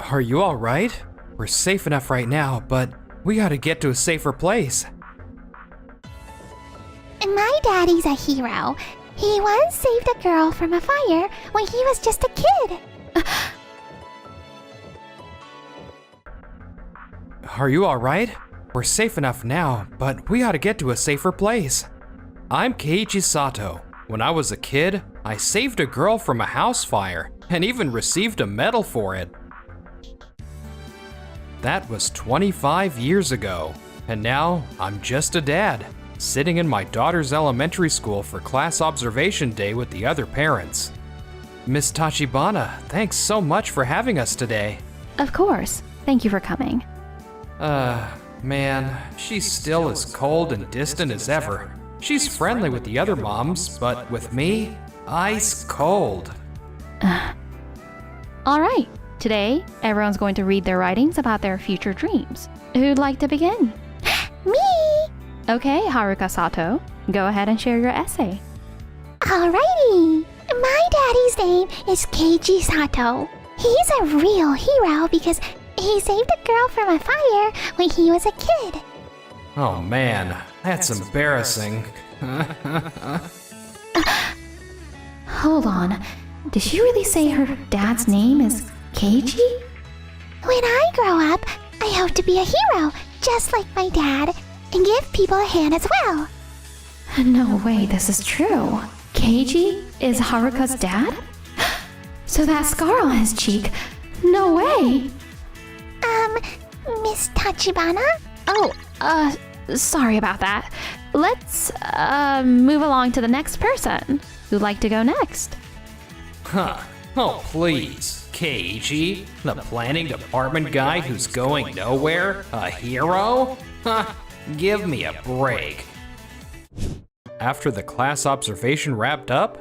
Are you alright? We're safe enough right now, but we gotta get to a safer place. My daddy's a hero. He once saved a girl from a fire when he was just a kid. Are you alright? We're safe enough now, but we gotta get to a safer place. I'm Keiichi Sato. When I was a kid, I saved a girl from a house fire and even received a medal for it. That was 25 years ago, and now I'm just a dad, sitting in my daughter's elementary school for class observation day with the other parents. Miss Tachibana, thanks so much for having us today. Of course. Thank you for coming. Man, she's still as cold and distant as ever. She's friendly with the other moms, but with me, ice cold. All right. Today, everyone's going to read their writings about their future dreams. Who'd like to begin? Me! Okay, Haruka Sato, go ahead and share your essay. Alrighty! My daddy's name is Keiichi Sato. He's a real hero because he saved a girl from a fire when he was a kid. Oh man, that's embarrassing. Hold on. Did she really say her dad's name is Keiichi? When I grow up, I hope to be a hero, just like my dad, and give people a hand as well. No way this is true. Keiichi is Haruka's dad? So that scar on his cheek, no way! Miss Tachibana? Oh, sorry about that. Let's, move along to the next person. Who'd like to go next? Huh. Oh, please. Keiichi, the planning department guy who's going nowhere? A hero? Huh. Give me a break. After the class observation wrapped up?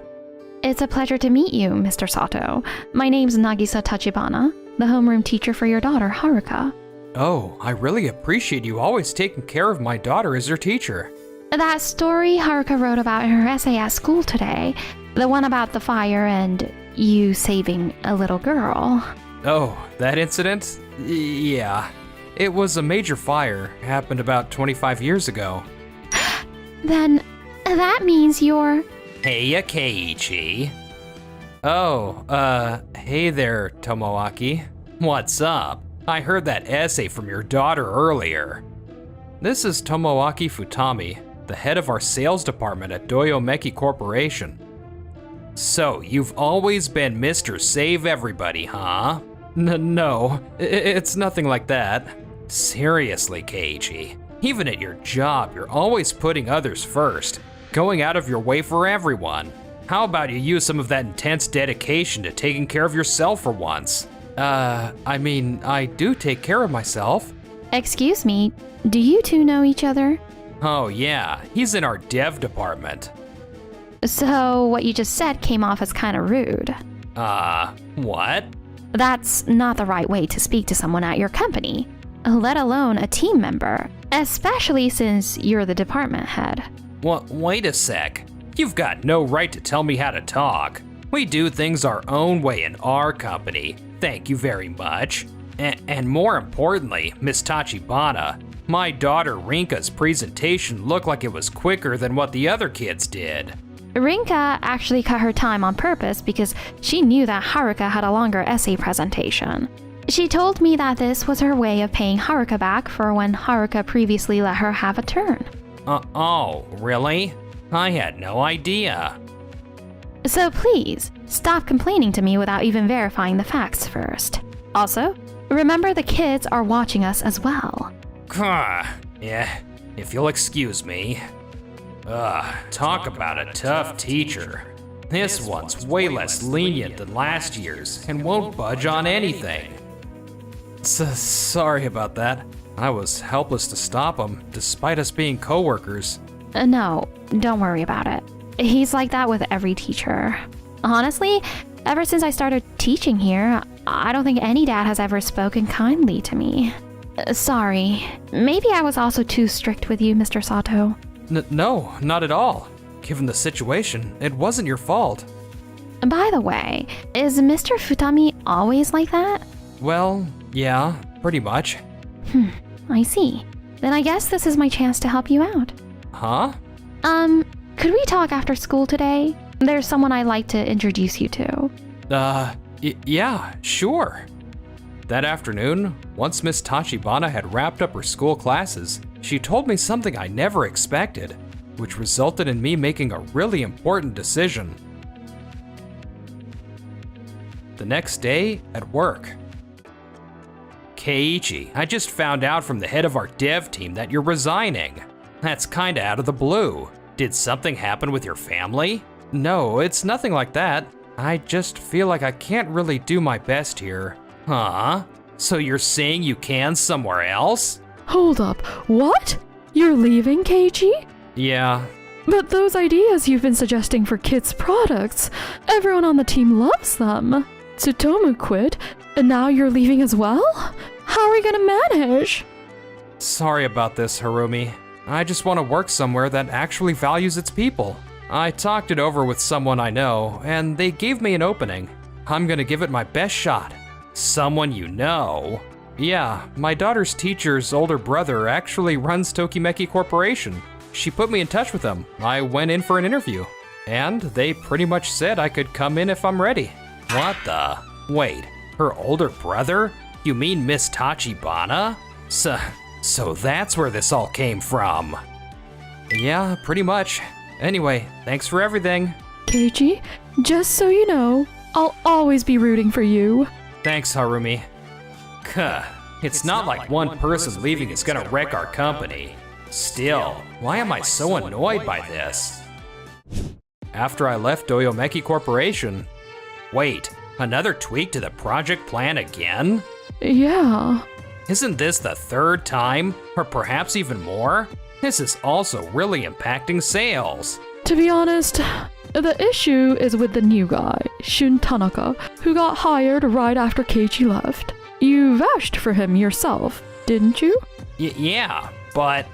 It's a pleasure to meet you, Mr. Sato. My name's Nagisa Tachibana, the homeroom teacher for your daughter, Haruka. Oh, I really appreciate you always taking care of my daughter as your teacher. That story Haruka wrote about in her essay at school today, the one about the fire and you saving a little girl. Oh, that incident? Yeah. It was a major fire. Happened about 25 years ago. Then that means you're... Heya, Keiichi. Oh, hey there, Tomoaki. What's up? I heard that essay from your daughter earlier. This is Tomoaki Futami, the head of our sales department at Doyo Meki Corporation. So, you've always been Mr. Save Everybody, huh? No, it's nothing like that. Seriously, Keiichi, even at your job, you're always putting others first, going out of your way for everyone. How about you use some of that intense dedication to taking care of yourself for once? I mean, I do take care of myself. Excuse me, do you two know each other? Oh yeah, he's in our dev department. So what you just said came off as kind of rude. What? That's not the right way to speak to someone at your company, let alone a team member, especially since you're the department head. Wait a sec. You've got no right to tell me how to talk. We do things our own way in our company. Thank you very much. And more importantly, Miss Tachibana, my daughter Rinka's presentation looked like it was quicker than what the other kids did. Rinka actually cut her time on purpose because she knew that Haruka had a longer essay presentation. She told me that this was her way of paying Haruka back for when Haruka previously let her have a turn. Oh, really? I had no idea. So please, stop complaining to me without even verifying the facts first. Also, remember the kids are watching us as well. Yeah, if you'll excuse me. Talk about a tough teacher. This one's way less lenient than last year's and won't budge on anything. Sorry about that. I was helpless to stop him, despite us being coworkers. No, don't worry about it. He's like that with every teacher. Honestly, ever since I started teaching here, I don't think any dad has ever spoken kindly to me. Sorry, maybe I was also too strict with you, Mr. Sato. No, not at all. Given the situation, it wasn't your fault. By the way, is Mr. Futami always like that? Well, yeah, pretty much. I see. Then I guess this is my chance to help you out. Huh? Could we talk after school today? There's someone I'd like to introduce you to. Yeah, sure. That afternoon, once Miss Tachibana had wrapped up her school classes, she told me something I never expected, which resulted in me making a really important decision. The next day, at work. Keiichi, I just found out from the head of our dev team that you're resigning. That's kinda out of the blue. Did something happen with your family? No, it's nothing like that. I just feel like I can't really do my best here. Huh? So you're saying you can somewhere else? Hold up, what? You're leaving, Keiichi? Yeah. But those ideas you've been suggesting for kids' products, everyone on the team loves them. Tsutomu quit, and now you're leaving as well? How are we gonna manage? Sorry about this, Harumi. I just want to work somewhere that actually values its people. I talked it over with someone I know, and they gave me an opening. I'm gonna give it my best shot. Someone you know? Yeah, my daughter's teacher's older brother actually runs Tokimeki Corporation. She put me in touch with them. I went in for an interview, and they pretty much said I could come in if I'm ready. What the? Wait, her older brother? You mean Miss Tachibana? So that's where this all came from. Yeah, pretty much. Anyway, thanks for everything. Keiichi, just so you know, I'll always be rooting for you. Thanks, Harumi. It's not like one person leaving is gonna wreck our company. Still, why am I so annoyed by this? After I left Doyomeki Corporation, wait, another tweak to the project plan again? Yeah. Isn't this the third time, or perhaps even more? This is also really impacting sales. To be honest, the issue is with the new guy, Shun Tanaka, who got hired right after Keiichi left. You vouched for him yourself, didn't you? Yeah, but...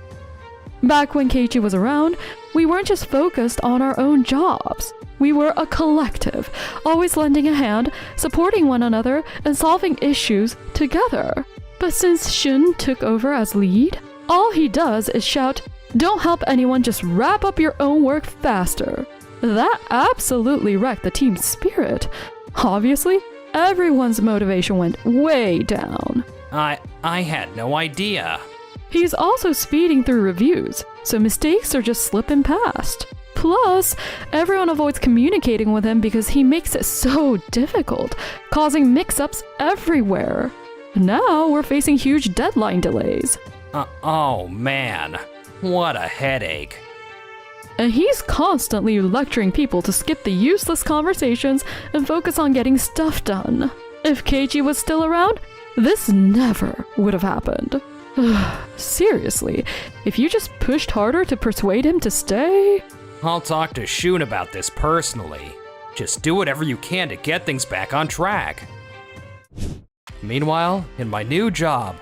Back when Keiichi was around, we weren't just focused on our own jobs. We were a collective, always lending a hand, supporting one another, and solving issues together. But since Shun took over as lead, all he does is shout, "Don't help anyone, just wrap up your own work faster." That absolutely wrecked the team's spirit. Obviously, everyone's motivation went way down. I had no idea. He's also speeding through reviews, so mistakes are just slipping past. Plus, everyone avoids communicating with him because he makes it so difficult, causing mix-ups everywhere. Now we're facing huge deadline delays. Oh man, what a headache. And he's constantly lecturing people to skip the useless conversations and focus on getting stuff done. If Keiichi was still around, this never would have happened. Seriously, if you just pushed harder to persuade him to stay... I'll talk to Shun about this personally. Just do whatever you can to get things back on track. Meanwhile, in my new job,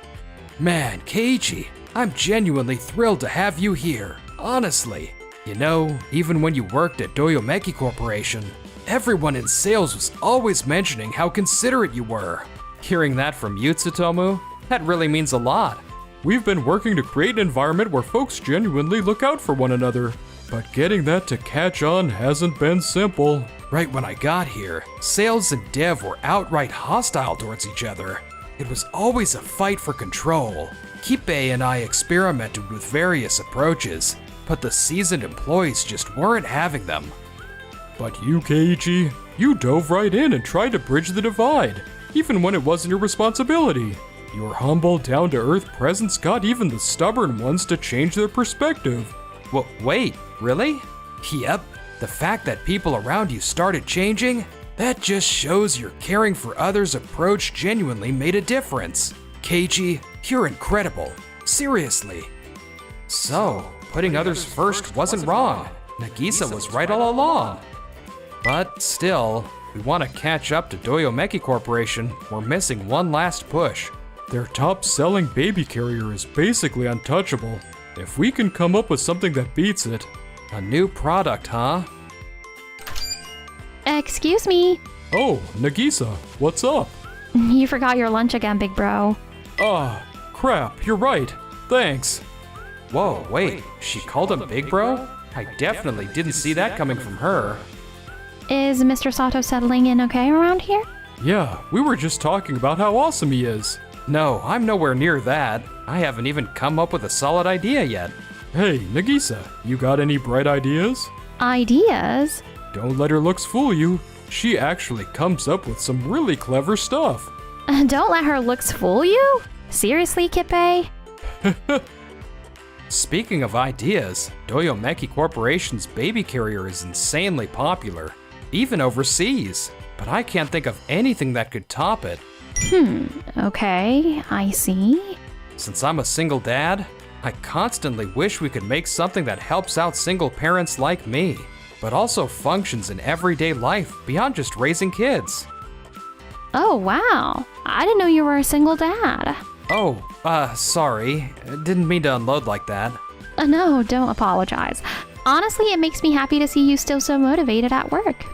man, Keiichi, I'm genuinely thrilled to have you here, honestly. You know, even when you worked at Doyomeki Corporation, everyone in sales was always mentioning how considerate you were. Hearing that from you, Tsutomu, that really means a lot. We've been working to create an environment where folks genuinely look out for one another. But getting that to catch on hasn't been simple. Right when I got here, sales and dev were outright hostile towards each other. It was always a fight for control. Kipe and I experimented with various approaches, but the seasoned employees just weren't having them. But you, Keiichi, you dove right in and tried to bridge the divide, even when it wasn't your responsibility. Your humble, down-to-earth presence got even the stubborn ones to change their perspective. Wait, really? Yep, the fact that people around you started changing, that just shows your caring for others approach genuinely made a difference. Keiichi, you're incredible. Seriously. So, putting others first wasn't wrong. Nagisa was right all along. But still, we want to catch up to Doyomeki Corporation. We're missing one last push. Their top-selling baby carrier is basically untouchable. If we can come up with something that beats it. A new product, huh? Excuse me. Oh, Nagisa, what's up? You forgot your lunch again, big bro. Oh, crap, you're right. Thanks. Whoa, wait, she called him Big Bro? I definitely didn't see that coming from her. Is Mr. Sato settling in okay around here? Yeah, we were just talking about how awesome he is. No, I'm nowhere near that. I haven't even come up with a solid idea yet. Hey, Nagisa, you got any bright ideas? Ideas? Don't let her looks fool you. She actually comes up with some really clever stuff. Don't let her looks fool you? Seriously, Kippei? Speaking of ideas, Doyomeki Corporation's baby carrier is insanely popular, even overseas. But I can't think of anything that could top it. Okay, I see. Since I'm a single dad, I constantly wish we could make something that helps out single parents like me, but also functions in everyday life beyond just raising kids. Oh, wow. I didn't know you were a single dad. Oh, sorry. Didn't mean to unload like that. No, don't apologize. Honestly, it makes me happy to see you still so motivated at work.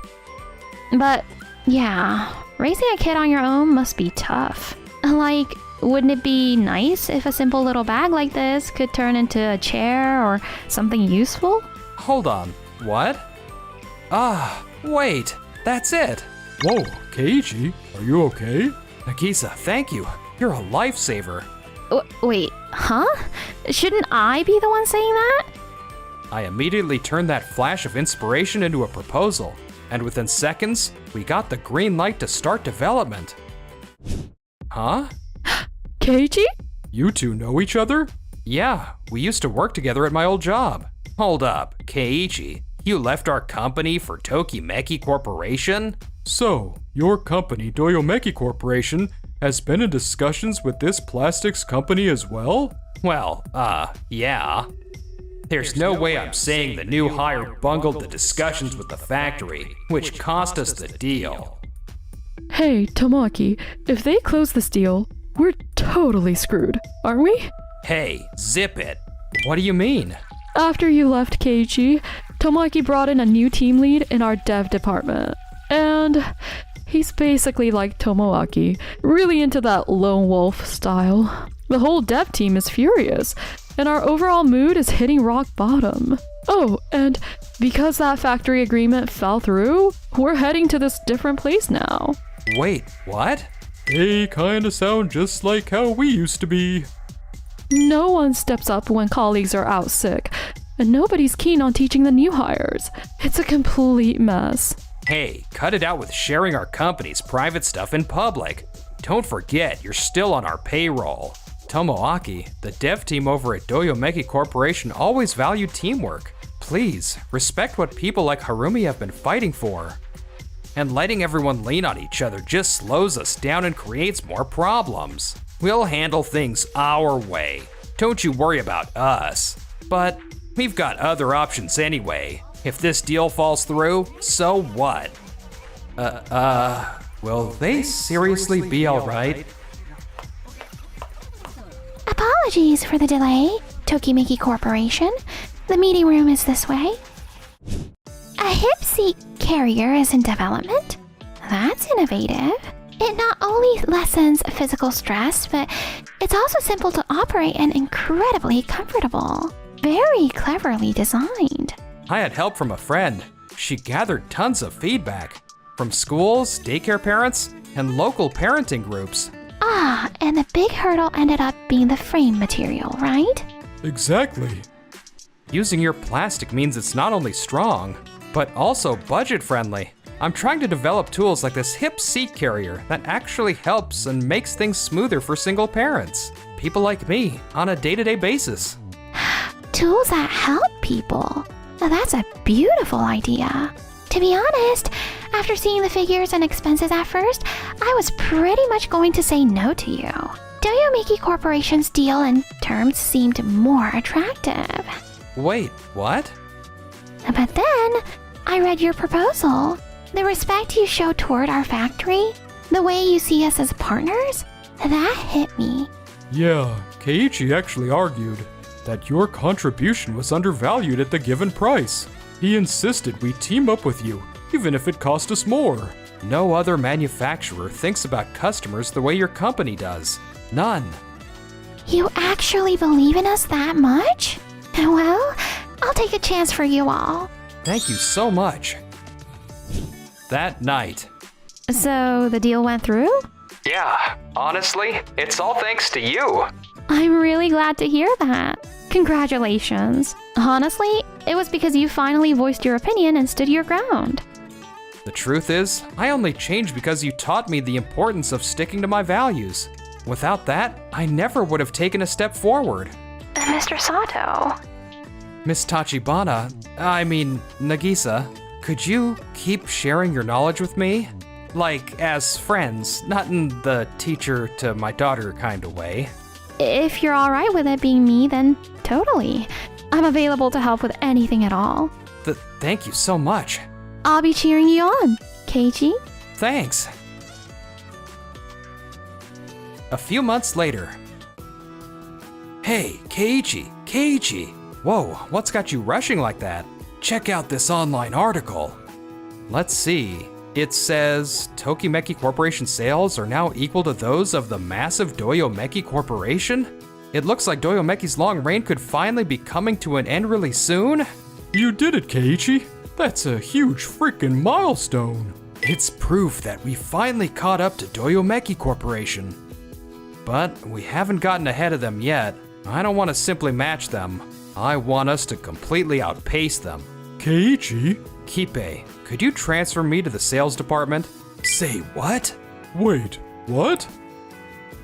But, yeah, raising a kid on your own must be tough. Like, wouldn't it be nice if a simple little bag like this could turn into a chair or something useful? Hold on, what? Wait, that's it. Whoa, Keiichi, are you okay? Nagisa, thank you. You're a lifesaver. Wait, huh? Shouldn't I be the one saying that? I immediately turned that flash of inspiration into a proposal, and within seconds, we got the green light to start development. Huh? Keiichi? You two know each other? Yeah, we used to work together at my old job. Hold up, Keiichi, you left our company for Tokimeki Corporation? So, your company, Doyomeki Corporation, has been in discussions with this plastics company as well? Well, yeah. There's no way I'm saying the new hire bungled the discussions with the factory, which cost us the deal. Hey, Tomoaki, if they close this deal, we're totally screwed, aren't we? Hey, zip it. What do you mean? After you left Keiichi, Tomoaki brought in a new team lead in our dev department. And he's basically like Tomoaki, really into that lone wolf style. The whole dev team is furious, and our overall mood is hitting rock bottom. Oh, and because that factory agreement fell through, we're heading to this different place now. Wait, what? They kinda sound just like how we used to be. No one steps up when colleagues are out sick, and nobody's keen on teaching the new hires. It's a complete mess. Hey, cut it out with sharing our company's private stuff in public. Don't forget, you're still on our payroll. Tomoaki, the dev team over at Doyomeki Corporation always valued teamwork. Please, respect what people like Harumi have been fighting for. And letting everyone lean on each other just slows us down and creates more problems. We'll handle things our way. Don't you worry about us. But we've got other options anyway. If this deal falls through, so what? Will they seriously be alright? Apologies for the delay, Tokimeki Corporation. The meeting room is this way. A hip seat carrier is in development. That's innovative. It not only lessens physical stress, but it's also simple to operate and incredibly comfortable. Very cleverly designed. I had help from a friend. She gathered tons of feedback from schools, daycare parents, and local parenting groups. Ah, and the big hurdle ended up being the frame material, right? Exactly. Using your plastic means it's not only strong, but also budget friendly. I'm trying to develop tools like this hip seat carrier that actually helps and makes things smoother for single parents, people like me, on a day-to-day basis. Tools that help people. Now that's a beautiful idea. To be honest, after seeing the figures and expenses at first, I was pretty much going to say no to you. Doyomeki Corporation's deal and terms seemed more attractive. Wait, what? But then, I read your proposal. The respect you show toward our factory, the way you see us as partners, that hit me. Yeah, Keiichi actually argued that your contribution was undervalued at the given price. He insisted we team up with you, even if it cost us more. No other manufacturer thinks about customers the way your company does. None. You actually believe in us that much? Well, I'll take a chance for you all. Thank you so much. That night. So the deal went through? Yeah, honestly, it's all thanks to you. I'm really glad to hear that. Congratulations. Honestly, it was because you finally voiced your opinion and stood your ground. The truth is, I only changed because you taught me the importance of sticking to my values. Without that, I never would have taken a step forward. Mr. Sato. Miss Nagisa, could you keep sharing your knowledge with me? Like, as friends, not in the teacher to my daughter kind of way. If you're alright with it being me, then totally. I'm available to help with anything at all. Thank you so much. I'll be cheering you on, Keiichi. Thanks. A few months later. Hey, Keiichi. Whoa, what's got you rushing like that? Check out this online article. Let's see. It says Tokimeki Corporation sales are now equal to those of the massive Doyomeki Corporation? It looks like Doyomeki's long reign could finally be coming to an end really soon. You did it, Keiichi. That's a huge freaking milestone. It's proof that we finally caught up to Doyomeki Corporation. But we haven't gotten ahead of them yet. I don't want to simply match them. I want us to completely outpace them. Keiichi? Kipe, could you transfer me to the sales department? Say what? Wait, what?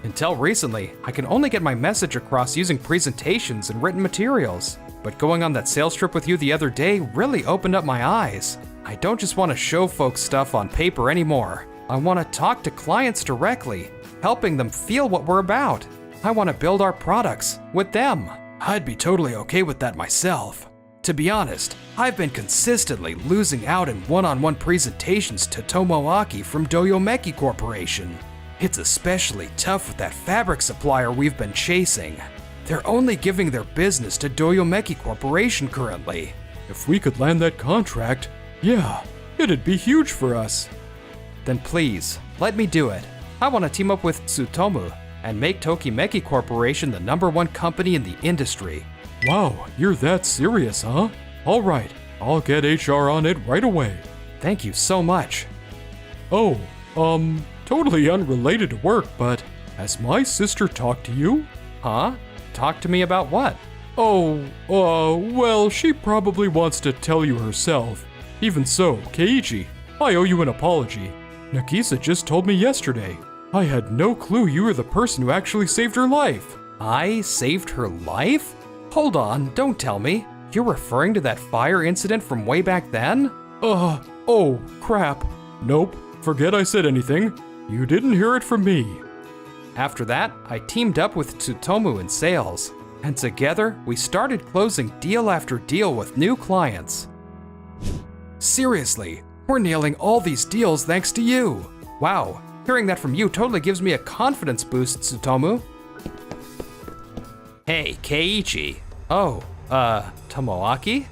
Until recently, I can only get my message across using presentations and written materials. But going on that sales trip with you the other day really opened up my eyes. I don't just want to show folks stuff on paper anymore. I want to talk to clients directly, helping them feel what we're about. I want to build our products with them. I'd be totally okay with that myself. To be honest, I've been consistently losing out in one-on-one presentations to Tomoaki from Doyomeki Corporation. It's especially tough with that fabric supplier we've been chasing. They're only giving their business to Doyomeki Corporation currently. If we could land that contract, yeah, it'd be huge for us. Then please, let me do it. I want to team up with Tsutomu and make Tokimeki Corporation the #1 company in the industry. Wow, you're that serious, huh? All right, I'll get HR on it right away. Thank you so much. Oh, totally unrelated to work, but has my sister talked to you? Huh? Talk to me about what? Well, she probably wants to tell you herself. Even so, Keiichi, I owe you an apology. Nagisa just told me yesterday. I had no clue you were the person who actually saved her life. I saved her life? Hold on, don't tell me. You're referring to that fire incident from way back then? Oh, crap. Nope, forget I said anything. You didn't hear it from me. After that, I teamed up with Tsutomu in sales, and together we started closing deal after deal with new clients. Seriously, we're nailing all these deals thanks to you. Wow, hearing that from you totally gives me a confidence boost, Tsutomu. Hey, Keiichi. Oh, Tomoaki?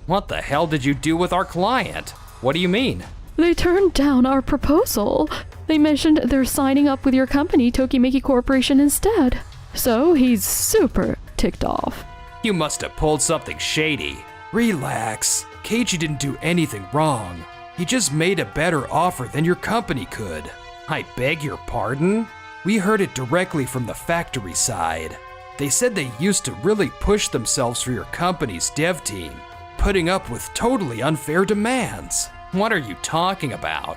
What the hell did you do with our client? What do you mean? They turned down our proposal. They mentioned they're signing up with your company, Tokimeki Corporation, instead. So he's super ticked off. You must have pulled something shady. Relax. Keiichi didn't do anything wrong. He just made a better offer than your company could. I beg your pardon? We heard it directly from the factory side. They said they used to really push themselves for your company's dev team, putting up with totally unfair demands. What are you talking about?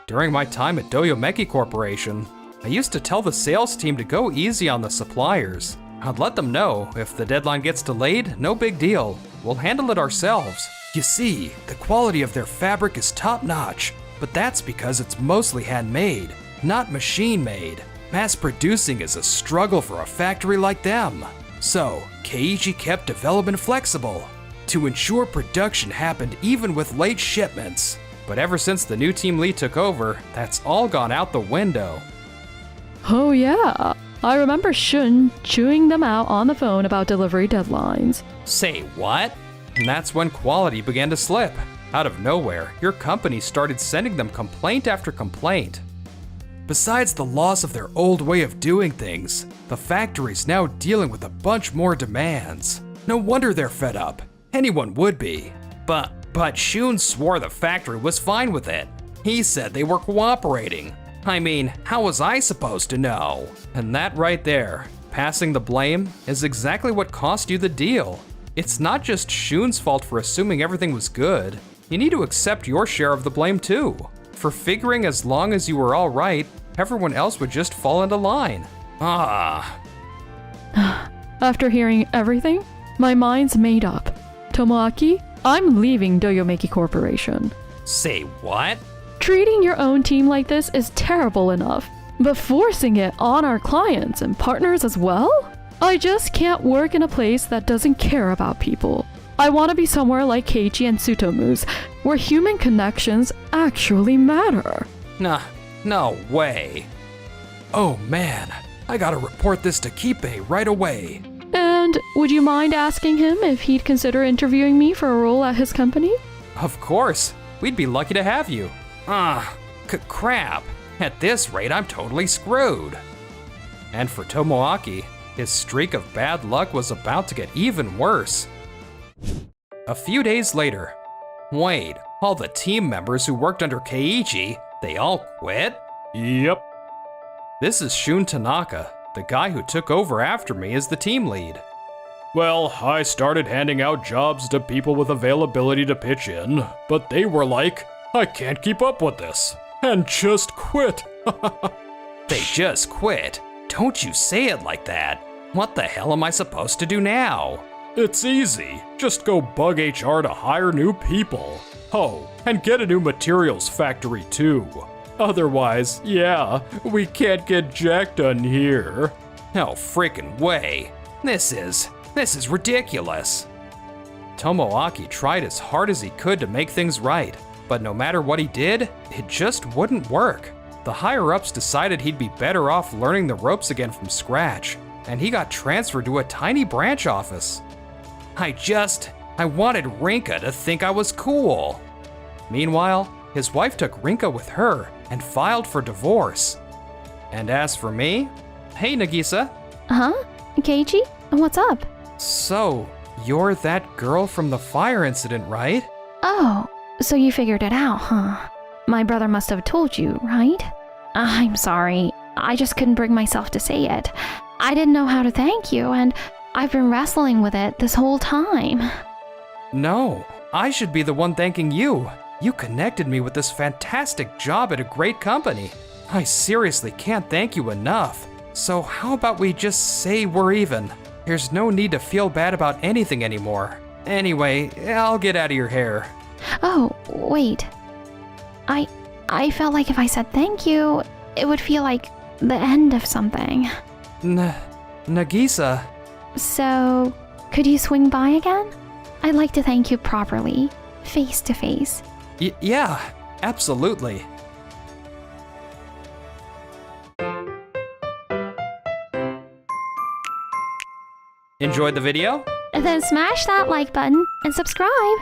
During my time at Doyomeki Corporation, I used to tell the sales team to go easy on the suppliers. I'd let them know if the deadline gets delayed, no big deal. We'll handle it ourselves. You see, the quality of their fabric is top-notch, but that's because it's mostly handmade, not machine-made. Mass producing is a struggle for a factory like them. So, Keiichi kept development flexible to ensure production happened even with late shipments. But ever since the new team lead took over, that's all gone out the window. Oh yeah, I remember Shun chewing them out on the phone about delivery deadlines. Say what? And that's when quality began to slip. Out of nowhere, your company started sending them complaint after complaint. Besides the loss of their old way of doing things, the factory's now dealing with a bunch more demands. No wonder they're fed up. Anyone would be. But Shun swore the factory was fine with it. He said they were cooperating. I mean, how was I supposed to know? And that right there, passing the blame, is exactly what cost you the deal. It's not just Shun's fault for assuming everything was good. You need to accept your share of the blame too. For figuring as long as you were all right, everyone else would just fall into line. After hearing everything, my mind's made up. Tomoaki, I'm leaving Doyomeki Corporation. Say what? Treating your own team like this is terrible enough, but forcing it on our clients and partners as well? I just can't work in a place that doesn't care about people. I want to be somewhere like Keiichi and Tsutomu's, where human connections actually matter. Nah, no way. Oh man, I gotta report this to Kippei right away. And would you mind asking him if he'd consider interviewing me for a role at his company? Of course, we'd be lucky to have you. Crap. At this rate, I'm totally screwed. And for Tomoaki, his streak of bad luck was about to get even worse. A few days later, wait, all the team members who worked under Keiichi, they all quit? Yep. This is Shun Tanaka, the guy who took over after me as the team lead. Well, I started handing out jobs to people with availability to pitch in, but they were like, I can't keep up with this, and just quit. They just quit? Don't you say it like that. What the hell am I supposed to do now? It's easy. Just go bug HR to hire new people. Oh, and get a new materials factory too. Otherwise, yeah, we can't get jack done here. No frickin' way. This is ridiculous. Tomoaki tried as hard as he could to make things right, but no matter what he did, it just wouldn't work. The higher-ups decided he'd be better off learning the ropes again from scratch, and he got transferred to a tiny branch office. I wanted Rinka to think I was cool. Meanwhile, his wife took Rinka with her and filed for divorce. And as for me, hey Nagisa. Huh? Keiichi? What's up? So, you're that girl from the fire incident, right? Oh, so you figured it out, huh? My brother must have told you, right? I'm sorry. I just couldn't bring myself to say it. I didn't know how to thank you, and I've been wrestling with it this whole time. No, I should be the one thanking you. You connected me with this fantastic job at a great company. I seriously can't thank you enough. So how about we just say we're even? There's no need to feel bad about anything anymore. Anyway, I'll get out of your hair. Oh, wait. I felt like if I said thank you, it would feel like the end of something. Nagisa. So, could you swing by again? I'd like to thank you properly, face to face. Yeah, absolutely. Enjoyed the video? Then smash that like button and subscribe.